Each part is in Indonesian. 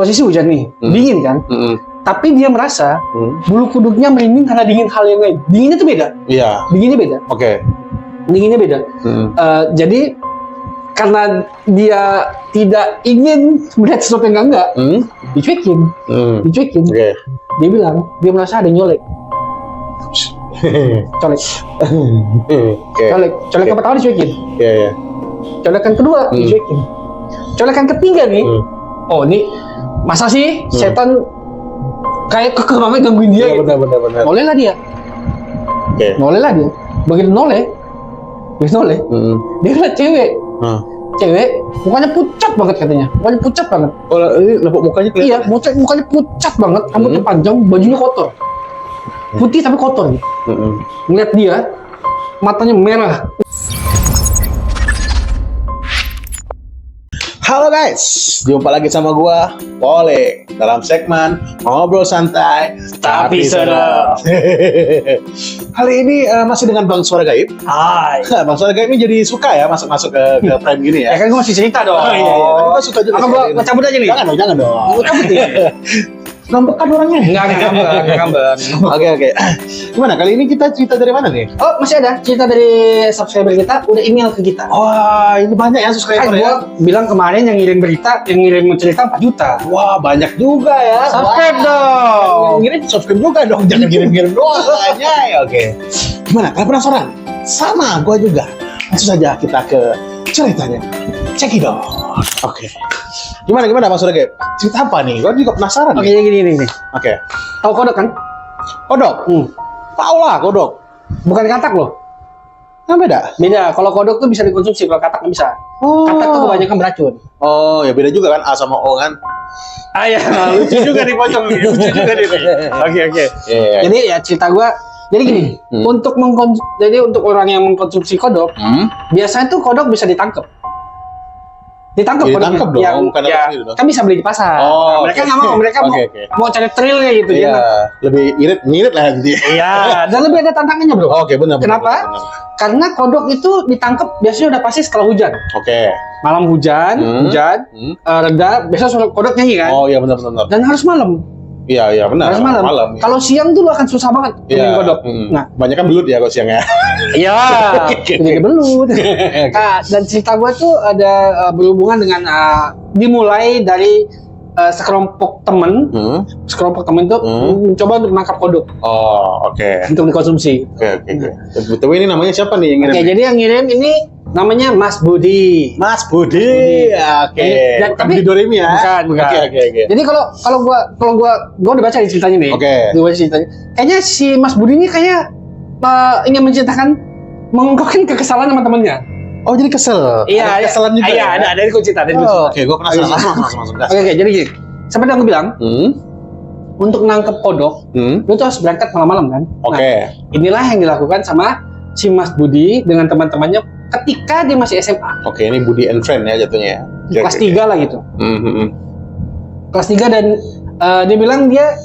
Posisi hujan nih, dingin kan? Tapi dia merasa bulu kuduknya merinding karena dingin hal yang lain. Dinginnya tuh beda. Iya. Dinginnya beda. Oke. Dinginnya beda. Jadi karena dia tidak ingin melihat sesuatu yang enggak, dicuekin. Oke. Dia bilang dia merasa ada yang nyolek. Colek. Colek yang pertama dicuekin. Iya. Colekan kedua dicuekin. Colekan ketiga nih. Oh ini masa sih setan kayak kekeh banget gangguin dia. Iya, benar. Noleh lah dia. Oke. Noleh lah dia. Begitu noleh, dia lihat cewek. Cewek mukanya pucat banget katanya. Mukanya pucat banget. Oh, ini lepuk mukanya kelihatan. Iya, mukanya pucat banget, rambutnya panjang, bajunya kotor. Putih tapi kotor gitu. Ngeliat dia, matanya merah. Halo guys, jumpa lagi sama gua, Polek, dalam segmen Ngobrol Santai Tapi Serem. Kali ini masih dengan Bang Suara Gaib. Hai. Bang Suara Gaib ini jadi suka ya masuk ke frame gini Ya ya. kan gue masih cerita dong. Oh, iya. Tapi gua suka juga. Apa gua cabut aja nih? Jangan dong. Gua cabut ya? Ngambekan orangnya. Enggak ngambek. Oke. Gimana, kali ini kita cerita dari mana nih? Oh, masih ada cerita dari subscriber kita, udah email ke kita. Wah, ini banyak ya Kan subscriber gua ya. bilang kemarin yang ngirim berita, yang ngirim cerita 4 juta. Wah, banyak juga ya. Subscribe dong. Yang ngirim subscribe juga dong, jangan kirim-kirim doang. Ya, oke. Gimana? Kalian penasaran? Sama, gua juga. Langsung saja kita ke ceritanya. Cekidot. Oke. Gimana Mas Surage? Cerita apa nih? Gua juga penasaran. Oke, nih. gini. Oke. Tahu kodok kan? Kodok. Tahu lah kodok. Bukan katak loh. Kan beda. Beda. Kalau kodok tuh bisa dikonsumsi, kalau katak nggak bisa. Oh. Katak tuh kebanyakan beracun. Oh, ya beda juga kan A sama O kan? Ah ya, lucu juga nih pocong. Lucu juga nih. Oke. Iya. Jadi ya cerita gua. Jadi gini, untuk orang yang mengkonsumsi kodok, biasanya tuh kodok bisa ditangkap. Ditangkap Ditangkap dong, yang bukan ya, dulu dong. kan bisa beli di pasar. Oh, Nah, mereka oke. nggak mau, mereka Oke. mau cari trilnya gitu. Iya, Dia lebih ngirit lah gitu. iya, dan lebih ada tantangannya bro. Oke, benar. Kenapa? benar. Karena kodok itu ditangkap biasanya udah pasti setelah hujan. Oke. Malam hujan, reda, biasa suara kodok nyanyi kan. Oh iya benar. Dan harus malam. Iya benar. Harus malam. Iya. Kalau siang tuh lo akan susah banget nemuin kodok. Nah, banyak kan belut ya kalau siangnya. iya, jadi belut. Nah, dan cerita gue tuh ada berhubungan dengan dimulai dari sekelompok temen. Sekelompok temen tuh mencoba untuk menangkap kodok. Oh oke. Untuk dikonsumsi. Oke. Betul, ini namanya siapa nih yang ngirim? Oke, jadi yang ngirim ini namanya Mas Budi. Mas Budi. Oke. Tapi di Doremi ya. Bukan. Oke. Jadi kalau gua udah baca ceritanya nih. Oke. Udah baca ceritanya. Kayaknya si Mas Budi ini kayak ingin menceritakan mengungkapkan kekesalan sama temennya. Oh jadi kesel. Iya, keselan juga. Iya, ya? ada aku cerita. Oke, gue penasaran. Langsung. Oke, jadi gini. Seperti yang aku bilang, untuk nangkep kodok, lu tuh harus berangkat malam-malam kan. Oke. Nah, inilah yang dilakukan sama si Mas Budi dengan teman-temannya ketika dia masih SMA. Oke, ini Budi and Friend ya jatuhnya. Kelas 3 lah gitu. Kelas 3 dan dia bilang dia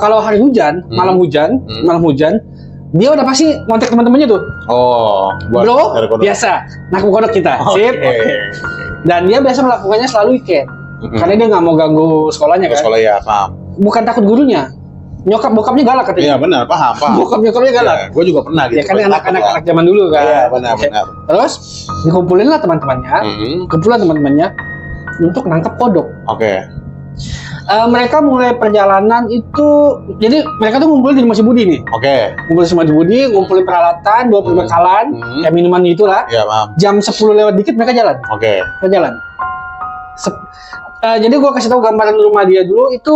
kalau hari hujan, malam hujan, dia udah pasti ngontek teman-temannya tuh. Oh, bro, biasa nangkep kodok kita. Sip. Dan dia biasa melakukannya selalu weekend. Karena dia nggak mau ganggu sekolahnya kan. Sekolah ya, paham. Bukan takut gurunya. Bokapnya galak katanya. Iya benar, paham. Bokapnya galak. Ya, gue juga pernah gitu. Ya kan anak-anak zaman dulu kan. Iya, benar. Terus dikumpulin lah teman-temannya, untuk nangkep kodok. Oke. Mereka mulai perjalanan itu, jadi mereka tuh ngumpulin di rumah si Budi nih. Oke. Ngumpulin sama si Budi, ngumpulin peralatan, 20 bekalan, kayak minuman gitulah. Iya, paham. Jam 10 lewat dikit mereka jalan. Oke. Jadi gua kasih tahu gambaran rumah dia dulu, itu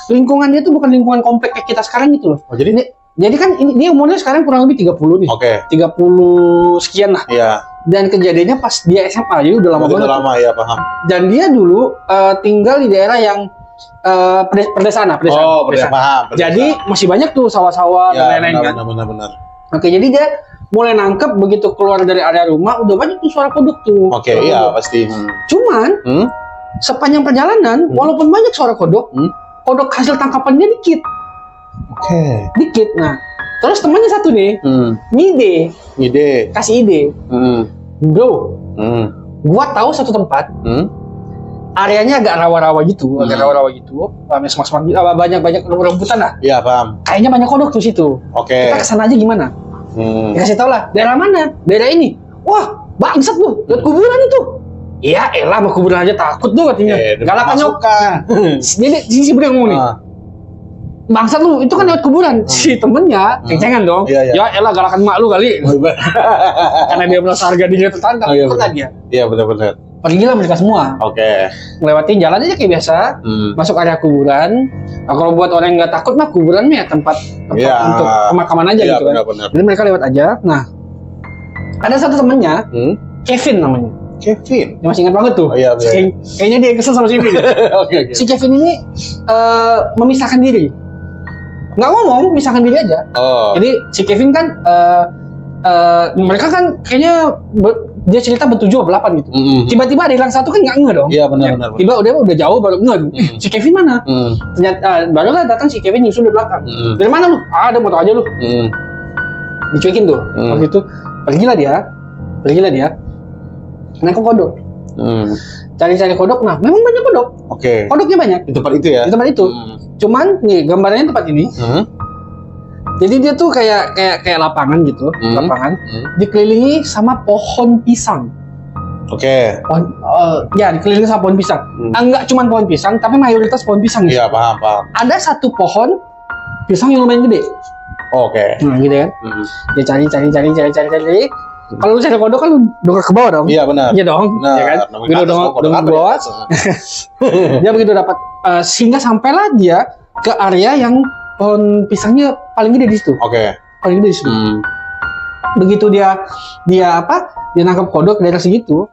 lingkungan dia tuh bukan lingkungan komplek kayak kita sekarang gitu loh. Oh, jadi kan dia umurnya sekarang kurang lebih 30 nih. Oke. 30 sekian lah. Iya. Dan kejadiannya pas dia SMA, jadi udah lama banget. Udah lama ya, paham. Dan dia dulu tinggal di daerah yang pedesaan. Oh, paham. Jadi masih banyak tuh sawah-sawah ya, dan lain-lain kan. Benar. Oke, jadi dia mulai nangkep begitu keluar dari area rumah, udah banyak tuh suara kodok tuh. Oke, iya pasti. Cuman sepanjang perjalanan, walaupun banyak suara kodok, kodok hasil tangkapannya dikit. Oke. Dikit. Nah, terus temannya satu nih, kasih ide. Bro, gua tahu satu tempat areanya agak rawa-rawa gitu, semak-semak gitu, banyak rebutan lah. Iya, paham. Kayaknya banyak kodok tuh situ. Oke. Kita kesana aja gimana? Dikasih tau lah, daerah mana? Daerah ini. Wah, bangsat lu, lihat kuburan itu. Iya, elah mau kuburan aja takut tuh katanya. Galakan nyok. Jadi si Budi ngomong nih. Bangsat lu, itu kan lewat kuburan. Si temennya kencengan dong. Iya. Ya elah galakan mak lu kali. Karena dia merasa harga dirinya tertangkap. Kan dia. Iya, benar-benar. Pergilah mereka semua. Oke. Ngelewatin jalan aja kayak biasa. Masuk area kuburan. Nah, kalau buat orang yang nggak takut mah kuburan ya tempat untuk pemakaman aja gitu kan. Benar. Jadi mereka lewat aja. Nah, ada satu temennya, Kevin namanya. Kevin. Dia masih ingat banget tuh. Oh, iya. Kayaknya dia kesel sama si Kevin. Oke. Si Kevin ini memisahkan diri. Nggak ngomong, memisahkan diri aja. Jadi si Kevin kan mereka kan kayaknya dia cerita bertujuh atau 8 gitu. Tiba-tiba ada hilang satu kan nggak ngeh dong. Iya, benar. Tiba udah jauh baru ngeh. Si Kevin mana? Ternyata barulah datang si Kevin nyusul di belakang. Dari mana lu? Ada motor aja lu. Dicuekin tuh. Waktu itu pergilah dia. Naik ke kodok. Cari-cari kodok. Nah, memang banyak kodok. Oke. Kodoknya banyak. Di tempat itu ya? Di tempat itu. Cuman nih gambarnya tempat ini. Jadi dia tuh kayak lapangan gitu, lapangan dikelilingi sama pohon pisang. Oke. Ya dikelilingi sama pohon pisang. Enggak cuma pohon pisang, tapi mayoritas pohon pisang. Iya, paham. Ada satu pohon pisang yang lumayan gede. Oke. Nah, gitu kan. Dia cari. Kalau lu cari kodok kan lu dongak ke bawah dong. Iya, benar. Iya dong. Iya kan. Begitu dongak ke bawah. Dia begitu dapat sehingga sampailah dia ke area yang pohon pisangnya paling gede di situ. Oke. Paling gede di situ. Begitu dia nangkap kodok daerah segitu,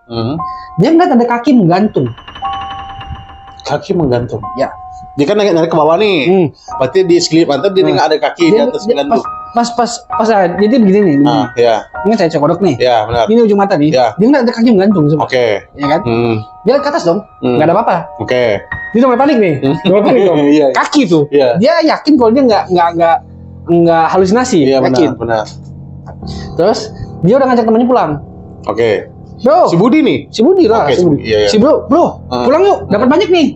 dia ngeliat ada kaki menggantung. Kaki menggantung. Ya. Dia kan naik ke bawah nih. Berarti di sekeliling pantat dia nggak ada kaki di atas menggantung. Pas jadi begini nih. Iya. Ini saya cek kodok nih. Iya, benar. Ini ujung mata nih. Ya. Dia ngeliat ada kaki menggantung semua. Oke. Ya kan? Dia lihat ke atas dong. Nggak ada apa-apa. Oke. Dia mulai panik nih. Mulai panik dong. Iya. Kaki tuh. Iya. Dia yakin kalau dia nggak halusinasi. Iya, yakin. benar. Terus dia udah ngajak temannya pulang. Oke. Bro. Si Budi nih. Si Budi lah. Oke, Si Budi. iya. Si bro, pulang yuk. Dapat banyak nih.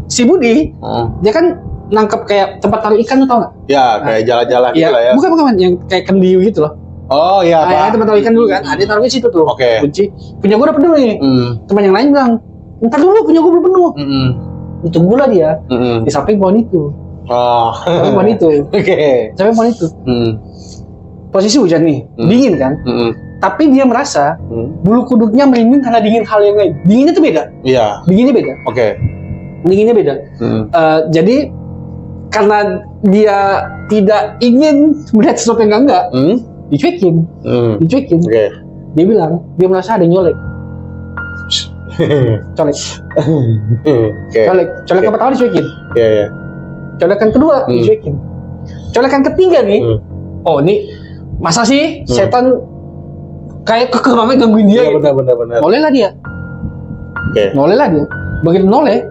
Si Budi, dia kan nangkep kayak tempat taruh ikan tuh, tau nggak? Ya, kayak jalan-jalan gitu lah ya. Bukan yang kayak kendiu gitu loh. Oh iya, Pak. Tempat taruh ikan dulu kan. Dia taruhnya situ tuh. Oke. Kunci. Punya gue udah penuh nih. Teman yang lain bilang, ntar dulu punya gue belum penuh. Ditunggulah dia di samping pohon itu. Samping pohon itu. Oke. Samping pohon itu. Posisi hujan nih, dingin kan. Tapi dia merasa bulu kuduknya merinding karena dingin hal yang lain. Dinginnya tuh beda. Iya. Dinginnya beda. Oke. Dinginnya beda. Jadi karena dia tidak ingin melihat sesuatu yang enggak, dicuekin. Oke. Dia bilang dia merasa ada yang nyolek. Colek. Colek yang pertama dicuekin. Iya. Colekan kedua dicuekin. Colekan ketiga nih. Oh ini masa sih setan kayak kekeh banget gangguin dia. Iya, benar. Noleh lah dia. Oke. Noleh lah dia. Begitu noleh,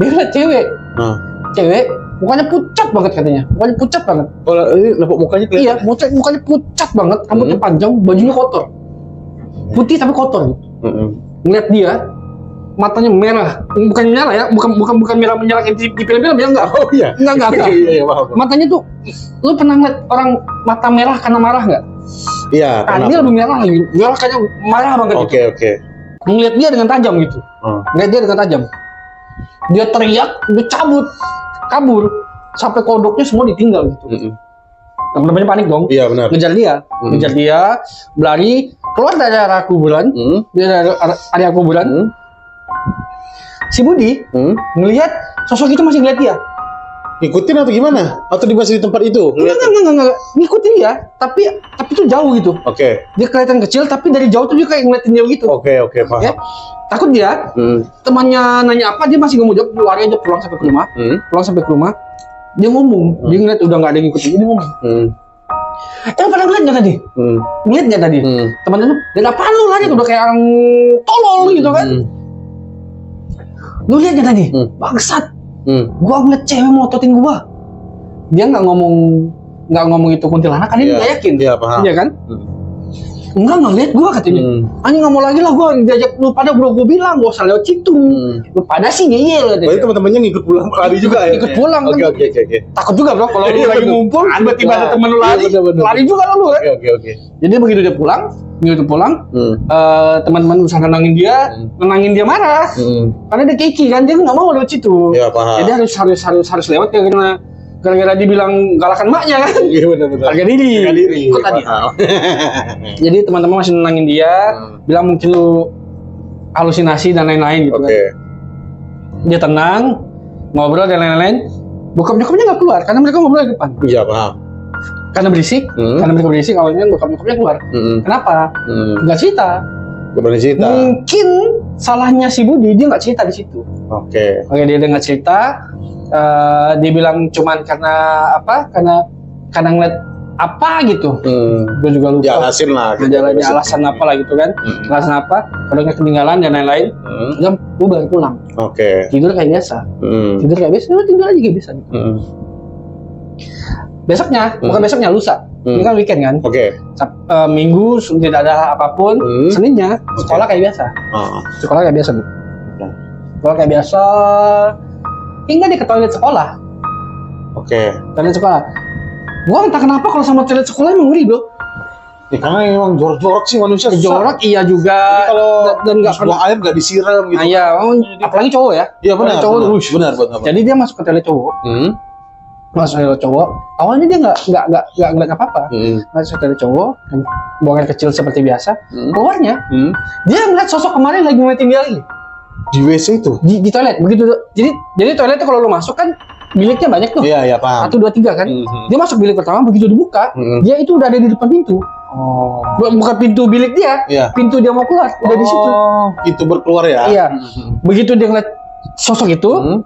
dia lihat cewek. Cewek mukanya pucat banget katanya. Mukanya pucat banget. Oh, ini lepuk mukanya kelihatan. Iya, mukanya pucat banget, rambutnya panjang, bajunya kotor. Putih tapi kotor gitu. Ngeliat dia, matanya merah. Bukan merah ya, bukan merah menyala kayak di film-film ya, enggak. Oh iya. Enggak. Iya, paham. Matanya tuh, lu pernah ngeliat orang mata merah karena marah enggak? Iya, Ini lebih merah lagi. Merah kayaknya marah banget gitu. Oke. Ngeliat dia dengan tajam gitu. Ngeliat dia dengan tajam. Dia teriak, dia kabur sampai kodoknya semua ditinggal gitu. Teman-temannya panik dong. Iya, benar. Ngejar dia, berlari keluar dari area kuburan, dari area kuburan. Si Budi ngelihat sosok itu masih ngeliat dia. Ngikutin atau gimana? Atau dia masih di tempat itu? Enggak. Ngikutin dia, tapi itu jauh gitu. Oke. Dia kelihatan kecil, tapi dari jauh tuh dia kayak ngeliatin dia gitu. Oke, paham. Ya? Takut dia, temannya nanya apa, dia masih nggak mau jawab, lari aja pulang sampai ke rumah. Dia ngomong, dia ngeliat udah nggak ada yang ngikutin, dia ngomong. Pernah ngeliat nggak tadi? Ngeliat nggak tadi? Temannya tuh, lihat apaan lu lari, udah kayak orang tolol gitu kan? Lu lihat nggak tadi? Bangsat. Gua ngeliat cewek melototin gua. Dia nggak ngomong itu kuntilanak, kan dia nggak yakin. Iya, paham. Iya kan? Enggak lihat gua katanya. Anjing nggak mau lagi lah gua diajak lu pada bro, gua bilang gua usah lewat situ. Lu pada sih ngeyel katanya. Berarti teman-temannya ngikut pulang lari juga ya? Ikut pulang kan. Oke. Takut juga bro kalau lu lagi ngumpul tiba-tiba ada temen lu lari. Lari juga lu kan. Oke. Jadi begitu dia pulang, teman-teman usaha nenangin dia marah. Karena dia keki kan, dia nggak mau lewat situ. Iya, paham. Jadi harus lewat karena gara-gara dibilang galakan maknya kan. Iya benar. Harga diri. Ikut tadi. Paham. Jadi teman-teman masih nenangin dia, bilang mungkin lu halusinasi dan lain-lain gitu kan. Dia tenang, ngobrol dan lain-lain. Bokap-nyokapnya nggak keluar karena mereka ngobrol di depan. Iya paham. Karena berisik, awalnya bokap-nyokapnya keluar. Kenapa? Nggak cerita. Mungkin salahnya si Budi, dia nggak cerita di situ. Oke, dia nggak cerita. Dia bilang cuman karena apa? Karena ngeliat apa gitu. Gue juga lupa. Ya alasan lah. Alasan apa lah gitu kan? Alasan apa? Kalau nggak ketinggalan dan lain-lain. Udah, gue balik pulang. Tidur kayak biasa. Tinggal aja kayak biasa. Besoknya, bukan besoknya, lusa. Ini kan weekend kan? Minggu tidak ada apapun. Seninnya sekolah kayak biasa. Sekolah kayak biasa, Bu. Sekolah kayak biasa. Hingga dia ke toilet sekolah. Toilet sekolah. Gua entah kenapa kalau sama toilet sekolah emang ngeri, Bro. Ya, karena emang jorok sih manusia. Jorok iya juga. Jadi kalau dan nggak buang air nggak disiram gitu. Iya, apalagi cowok ya. Iya benar. Benar. Jadi dia masuk ke toilet cowok. Awalnya dia nggak apa-apa. Masuk ke toilet cowok, buangan kecil seperti biasa. Keluarnya, dia ngeliat sosok kemarin lagi ngeliatin dia lagi. Di WC itu? Di toilet, begitu. Jadi toilet itu kalau lu masuk kan biliknya banyak tuh. Iya, paham. 1, 2, 3 kan. Dia masuk bilik pertama, begitu dibuka, dia itu udah ada di depan pintu. Bukan pintu bilik dia, pintu dia mau keluar, udah di situ. Pintu berkeluar ya? Iya. Begitu dia ngeliat sosok itu,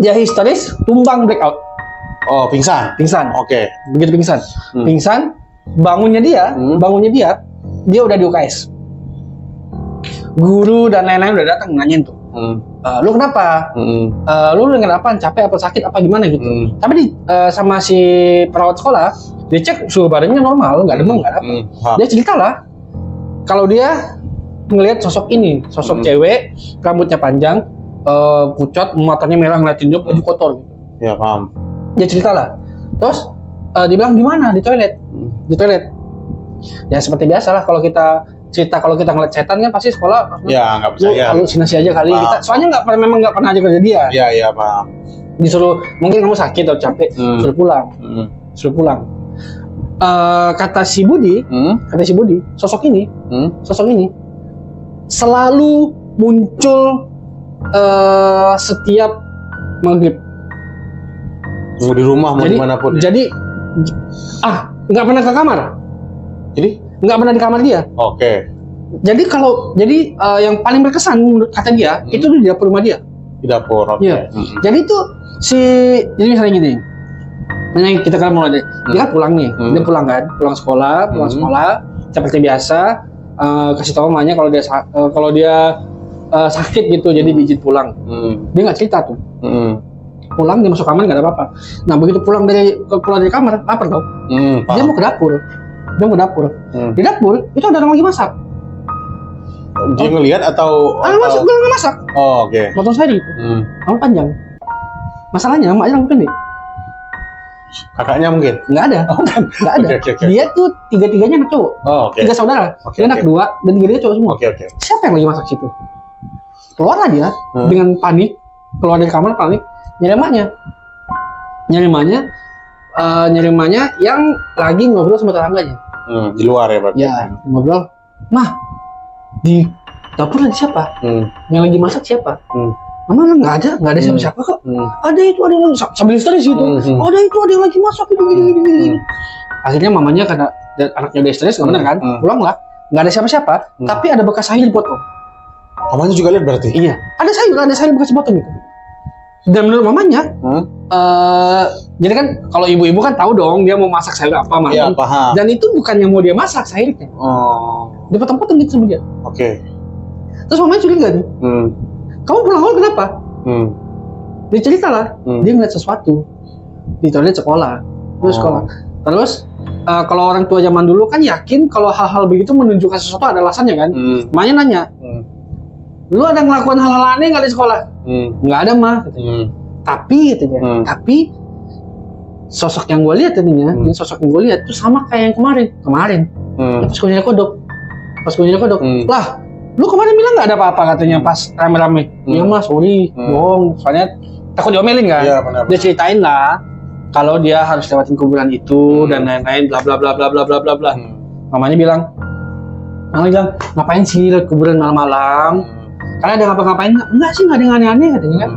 dia histeris, tumbang blackout. Pingsan. Begitu pingsan, bangunnya dia, dia udah di UKS. Guru dan lain-lain udah datang nanyain tuh. Lu kenapa? Lu dengan apa? Capek apa sakit apa gimana gitu. Tapi sama si perawat sekolah, dia cek suhu badannya normal, nggak demam, nggak apa. Dia cerita lah, kalau dia ngelihat sosok ini, sosok cewek, rambutnya panjang, pucat, matanya merah, ngeliatin dia baju kotor gitu. Iya, paham. Dia cerita lah. Terus dia bilang di mana? Di toilet. Ya seperti biasa lah kalau kita cerita, kalau kita ngeliat setan kan pasti sekolah. Ya nggak percaya. Halusinasi aja kali. Kita, soalnya memang nggak pernah aja kejadian. Iya paham. Disuruh mungkin kamu sakit atau capek, suruh pulang. Kata si Budi, sosok ini selalu muncul setiap maghrib. Mau di rumah, mau dimanapun. Jadi nggak pernah ke kamar. Jadi nggak pernah di kamar dia. Jadi yang paling berkesan menurut kata dia itu di dapur rumah dia. Di dapur. Iya. Jadi itu jadi misalnya gini. Kita kan mulai deh. Dia kan pulang nih. Dia pulang sekolah, seperti biasa. Kasih tahu mamanya kalau dia sakit gitu, jadi diizin pulang. Dia nggak cerita tuh. Pulang dia masuk kamar nggak ada apa-apa. Nah begitu keluar dari kamar lapar dong. Dia mau ke dapur. Di dapur itu ada orang lagi masak. Dia ngelihat atau? Gue masak. Potong sayur gitu. Rambut panjang. Masalahnya emaknya rambut pendek. Kakaknya mungkin? Nggak ada. Nggak ada. Dia tuh tiga-tiganya anak cowok. 3 saudara. Dia anak 2 dan 3-tiganya cowok semua. Siapa yang lagi masak situ? Keluarlah dia dengan panik, keluar dari kamar panik. Nyari emaknya yang lagi ngobrol sama tetangganya. Di luar ya berarti? Ya, ngobrol. Mah, di dapur ada siapa? Yang lagi masak siapa? Mama nggak ada siapa-siapa kok. Ada yang sambil histeris gitu. Ada yang lagi masak gitu. Akhirnya mamanya karena anaknya udah histeris, nggak benar kan? Pulanglah, nggak ada siapa-siapa, tapi ada bekas sayur dipotong. Mamanya juga lihat berarti? Iya, ada sayur bekas dipotong gitu. Dan menurut mamanya, jadi kan kalau ibu-ibu kan tahu dong dia mau masak sayur apa malam. Iya, paham. Dan itu bukan yang mau dia masak sayurnya. Dia potong-potong gitu sama dia. Terus mamanya curiga nih. Kamu pulang kenapa? Dia cerita lah. Dia ngeliat sesuatu di toilet sekolah. Terus kalau orang tua zaman dulu kan yakin kalau hal-hal begitu menunjukkan sesuatu ada alasannya kan. Makanya nanya, lu ada ngelakukan hal-hal aneh nggak di sekolah? Nggak ada mah. Tapi katanya, tapi sosok yang gue lihat tadinya, sosok yang gue lihat tuh sama kayak yang kemarin. Pas gue nyari kodok, lah, lu kemarin bilang nggak ada apa-apa katanya pas rame-rame. Iya mas, sorry, bohong. Soalnya takut diomelin kan. Iya, benar. Dia ceritain lah kalau dia harus lewatin kuburan itu dan lain-lain, bla bla bla bla bla bla bla bla. Mamanya bilang, ngapain sih lihat kuburan malam-malam? Karena ada ngapa-ngapain? Enggak sih, nggak ada yang aneh-aneh katanya kan.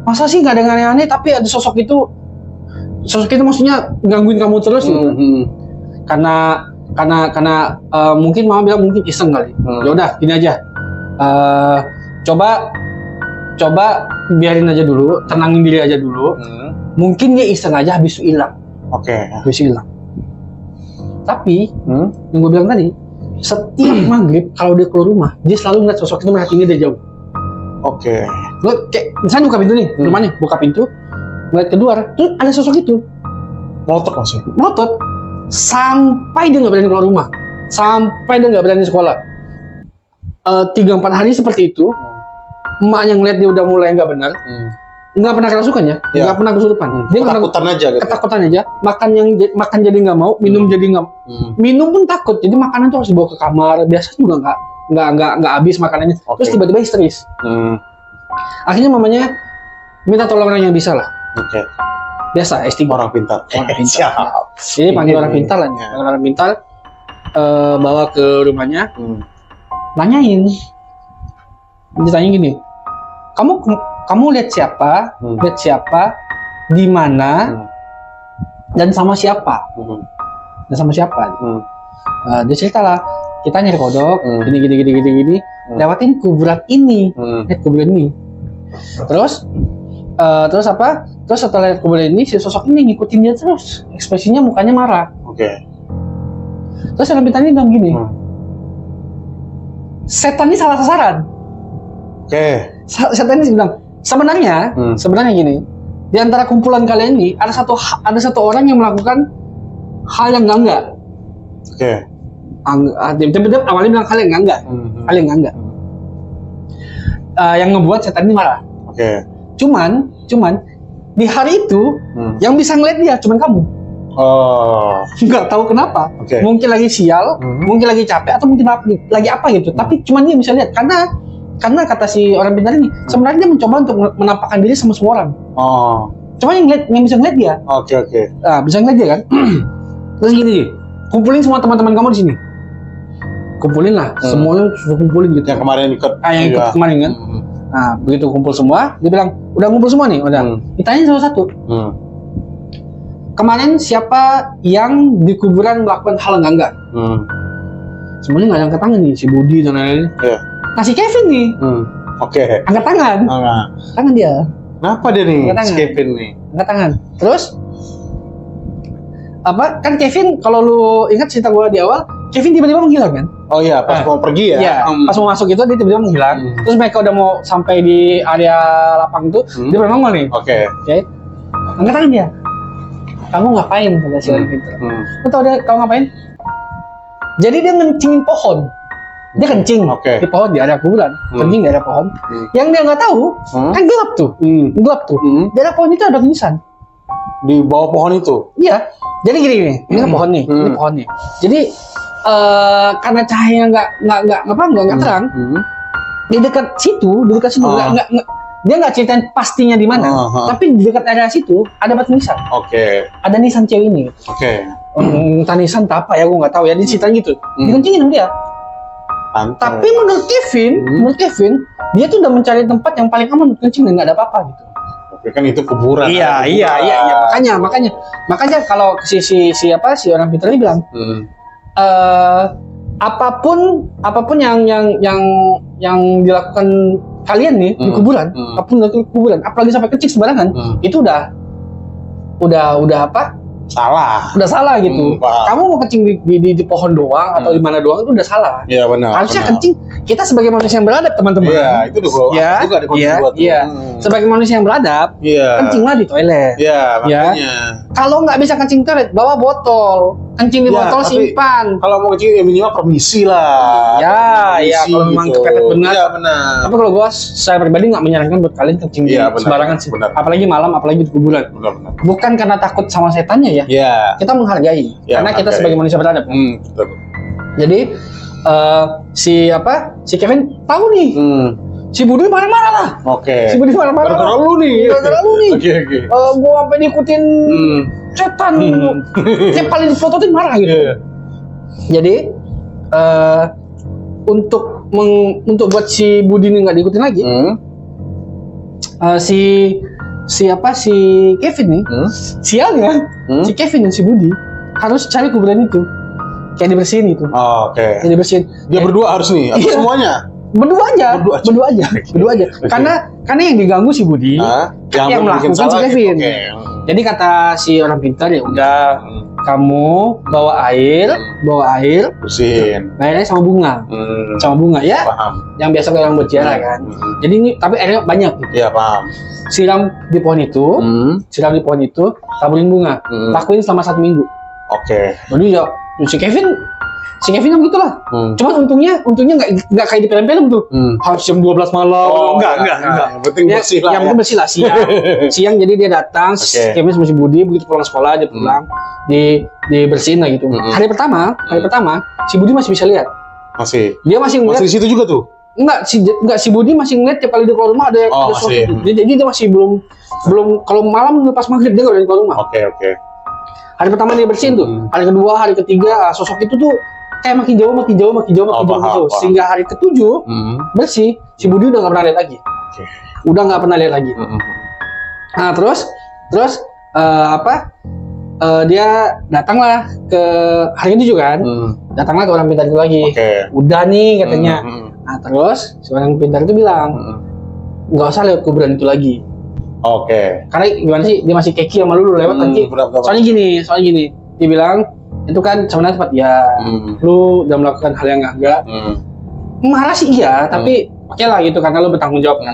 Masa sih nggak ada yang aneh-aneh? Tapi ada sosok itu maksudnya gangguin kamu terus gitu. Karena mungkin mama bilang mungkin iseng kali. Ya udah gini aja, coba biarin aja dulu, tenangin diri aja dulu. Mungkin dia iseng aja habis itu hilang. Habis itu hilang. Tapi yang gue bilang tadi, setiap maghrib kalau dia keluar rumah, dia selalu ngeliat sosok itu merhatiin dia dari jauh. Gue kayak misalnya buka pintu nih, rumahnya buka pintu, ngeliat keluar, tuh ada sosok itu. Ngotot sampai dia nggak berani keluar rumah, sampai dia nggak berani sekolah. 3-4 hari seperti itu, emaknya ngeliat dia udah mulai nggak benar, nggak pernah kerasukan ya, nggak pernah kesurupan. Dia ketakutan aja. Makan jadi nggak mau, minum jadi nggak, minum pun takut. Jadi makanan tuh harus dibawa ke kamar. Biasa juga nggak habis makanannya. Terus tiba-tiba histeris. Akhirnya mamanya minta tolong orang yang bisa lah. Biasa S3. Orang pintar. Jadi panggil orang pintar lah. Orang pintar bawa ke rumahnya, nanyain, ditanya gini, kamu lihat siapa, di mana, dan sama siapa, dia cerita lah, kita nyari kodok, gini, lewatin kuburan ini, terus setelah lihat kuburan ini, si sosok ini ngikutin dia terus, ekspresinya mukanya marah. Terus orang pintar ini bilang gini, setan ini salah sasaran. Setan ini bilang, sebenarnya gini, di antara kumpulan kalian ini ada satu orang yang melakukan hal yang enggak. Dia awalnya bilang hal yang enggak. Yang ngebuat setan ini marah. Cuman di hari itu yang bisa ngeliat dia cuman kamu. Nggak tahu kenapa. Mungkin lagi sial, mungkin lagi capek, atau mungkin lagi apa gitu. Tapi cuman dia bisa lihat karena kata si orang pintar ini, sebenarnya dia mencoba untuk menampakkan diri sama semua orang. Cuma yang bisa ngeliat dia. Nah, bisa ngeliat dia kan. Terus gini, kumpulin semua teman-teman kamu di sini. Kumpulin lah, semuanya sudah kumpulin gitu. Yang kemarin ikut. Yang ikut kemarin kan. Nah, begitu kumpul semua, dia bilang, udah ngumpul semua nih, udah. Ditanya salah satu. Kemarin siapa yang di kuburan melakukan hal enggak? Semuanya nggak angkat tangan nih, si Budi dan lain-lain. Nah, si Kevin nih. Angkat tangan. Tangan dia. Kenapa dia nih? Si Kevin nih. Angkat tangan. Terus kan Kevin, kalau lu ingat cerita gua di awal, Kevin tiba-tiba menghilang kan? Pas mau pergi ya? Iya, pas mau masuk itu dia tiba-tiba menghilang. Terus mereka udah mau sampai di area lapang itu, dia baru nongol nih. Angkat tangan dia. Kamu ngapain? Kata si orang pintar. Lu tau dia kamu ngapain? Jadi dia ngencingin pohon. Dia kencing di pohon di area kuburan, kencing di area pohon. Yang dia nggak tahu, kan gelap tuh. Di area pohon itu ada tulisan. Di bawah pohon itu? Iya. Jadi gini nih, ini kan pohon nih, ini pohon nih. Jadi karena cahaya nggak terang, di dekat situ, dia nggak ceritain pastinya di mana, tapi di dekat area situ ada batu nisan. Ada nisan cewek ini. Entah nisan apa ya, gue nggak tahu ya. Dia ceritain gitu, dikencingin sama dia. Tapi menurut Kevin, dia tuh udah mencari tempat yang paling aman untuk kencing dan nggak ada apa-apa gitu. Kan itu kuburan. Iya. Makanya kalau si orang pintar ini bilang, apapun yang dilakukan kalian nih di kuburan, apalagi sampai kencing sembarangan, itu udah udah salah gitu. Kamu mau kencing di pohon doang atau di mana doang, itu udah salah. Iya benar. Harusnya kencing, kita sebagai manusia yang beradab teman-teman. Iya, itu juga ada konsep buat. Iya. Sebagai manusia yang beradab, Iya. kencinglah di toilet. Iya, Ya. makanya. Kalau nggak bisa kencing toilet, bawa botol. Kencing di Ya, botol, tapi simpan. Kalau mau kencing ya minimal permisi lah. Ya, Permisi ya, kalau memang kepepet benar. Iya, benar. Tapi kalau gua saya pribadi nggak menyarankan buat kalian kencing di Iya, benar, sembarangan sih. benar. Apalagi malam, apalagi di kuburan. Benar. Bukan karena takut sama setannya ya. Iya. Kita menghargai. Ya, Karena kita menghargai. sebagai manusia beradab. Betul. Jadi si Kevin tahu nih. Si Budi marah-marah lah. Oke. Si Budi marah-marah. Gara-gara lu nih. Gara-gara lu nih. Oke. Gua sampai diikutin setan. Kayak paling dipototin marah gitu. Iya. Jadi untuk buat si Budi ini nggak diikutin lagi, si Kevin nih, sialnya si Kevin dan si Budi harus cari kuburan itu, kayak dibersihin itu, Oke. kayak dibersihin. Dia berdua harus nih, atau Iya. semuanya? Berdua aja. Berdua aja. Oke. Karena yang diganggu si Budi, yang bikin melakukan si salah, Kevin. Oke. Jadi kata si orang pintar ya udah, kamu bawa air, Bersihin. airnya sama bunga ya, Paham. yang biasa orang buat tiara kan. Jadi ini tapi airnya banyak gitu. Iya, paham. Siram di pohon itu, taburin bunga, lakuin selama 1 minggu. Oke. Jadi ya si Kevin yang gitulah. Cuma untungnya nggak kayak di film-film tuh. Harus jam 12 malam. Enggak. Yang penting Dia- bersih lah. Yang penting bersih lah siang jadi dia datang, Oke. Kevin sama si Budi begitu pulang sekolah dia pulang, dibersihin lah gitu. Hari pertama si Budi masih bisa lihat. Masih. Dia masih ngeliat. Masih di situ juga tuh. Enggak si Budi masih ngeliat tiap kali dia keluar rumah ada Oh, masih. sesuatu. Jadi dia masih belum kalau malam lepas maghrib dia nggak boleh keluar rumah. Oke. Hari pertama dia bersihin tuh, hari kedua, hari ketiga sosok itu tuh kayak makin jauh, paham. sehingga hari ketujuh bersih, si Budi udah nggak pernah lihat lagi. Oke. Udah nggak pernah lihat lagi. Nah terus dia datanglah ke hari ketujuh kan, datanglah ke orang pintar itu lagi. Oke. Udah nih katanya. Nah terus si orang pintar itu bilang nggak usah lewat kuburan itu lagi. Oke. Karena gimana sih, dia masih keki sama lu lewat nanti. Berapa? Soalnya gini, dia bilang itu kan sebenarnya tempat ya, lu udah melakukan hal yang enggak. Marah sih iya, tapi oke lah gitu karena lu bertanggung jawab kan.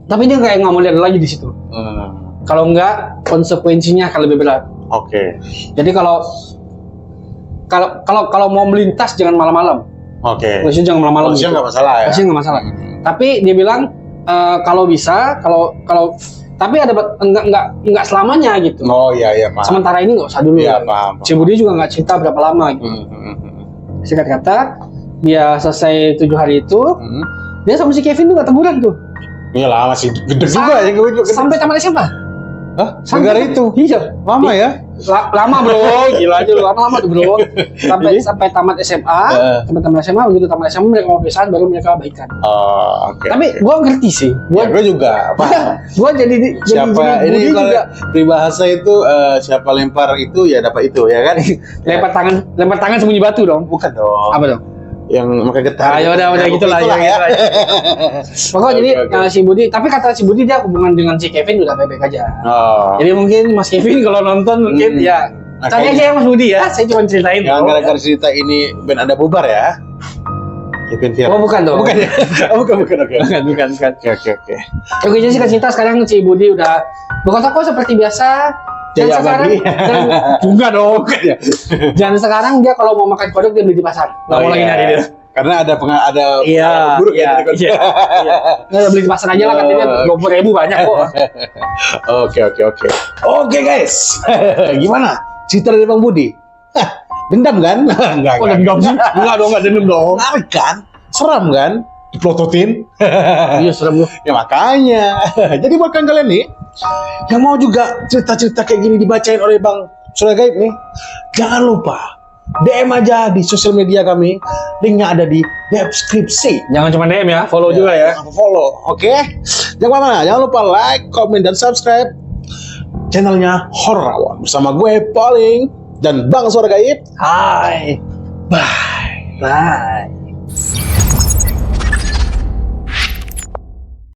Tapi dia kayak nggak mau lihat lagi di situ. Kalau enggak, konsekuensinya akan lebih berat. Oke. Jadi kalau mau melintas jangan malam-malam. Oke. Maksudnya jangan malam-malam. Maksudnya nggak masalah ya? Maksudnya nggak masalah. Tapi dia bilang kalau bisa, kalau tapi ada enggak selamanya gitu. Oh iya paham. Sementara ini nggak usah dulu. Iya paham. Si Budi juga nggak cerita berapa lama gitu. Singkat kata, dia selesai 7 hari itu, dia sama si Kevin tuh nggak teguran tuh. Iyalah masih gede juga ya gue juga. Sampai tamat SMA. Hah? Sampai- Negara itu? Iya. Lama ya? Lama bro, gila aja lu, lama tuh bro. Sampai tamat SMA, begitu tamat SMA mereka mau pisahan baru mereka baikan. Oh, oke. Tapi gua ngerti sih, Ya, gue juga. Paham. gua jadi Siapa jadi ini Budi kalau juga peribahasa itu siapa lempar itu ya dapat itu ya kan? lempar tangan sembunyi batu dong. Bukan dong. Apa dong? Yang makan getar. Ah, ya udah gitulah ya. Pokoknya jadi Oke. si Budi, tapi kata si Budi dia hubungan dengan si Kevin udah baik-baik aja. Oh. Jadi mungkin Mas Kevin kalau nonton mungkin ya tanya aja ya Mas Budi ya, saya cuma ceritain. Yang gara-gara cerita ini band Anda bubar ya? Kevin Fir. Oh bukan dong. Bukan ya? Bukan. Oke. bukan. Oke. Oke, jadi singkat cerita sekarang si Budi udah buka toko seperti biasa. Dan Jaya sekarang Abadi. juga dong. Bukan ya? Dan sekarang dia kalau mau makan kodok dia beli di pasar. Nggak mau lagi nyari dia. Karena ada Iya, buruk iya, ya. iya. Nggak, beli di pasar aja lah katanya 20.000 banyak kok. Oke. Oke guys, gimana? Cerita dari Bang Budi? Hah, dendam kan? Enggak. Oh, dendam sih? Enggak dong, enggak dendam dong. Menarik kan? Seram kan? Dipelototin. Iya, serem lu. Ya makanya. Jadi buat kalian nih yang mau juga cerita-cerita kayak gini dibacain oleh Bang Surya Gaib nih, jangan lupa DM aja di sosial media kami. Linknya ada di deskripsi. Jangan cuma DM ya, follow juga ya. Follow, oke? Jangan mana, jangan lupa like, comment, dan subscribe channelnya Horrawan bersama gue Pauling dan Bang Surya Gaib. Hai. Bye. Bye.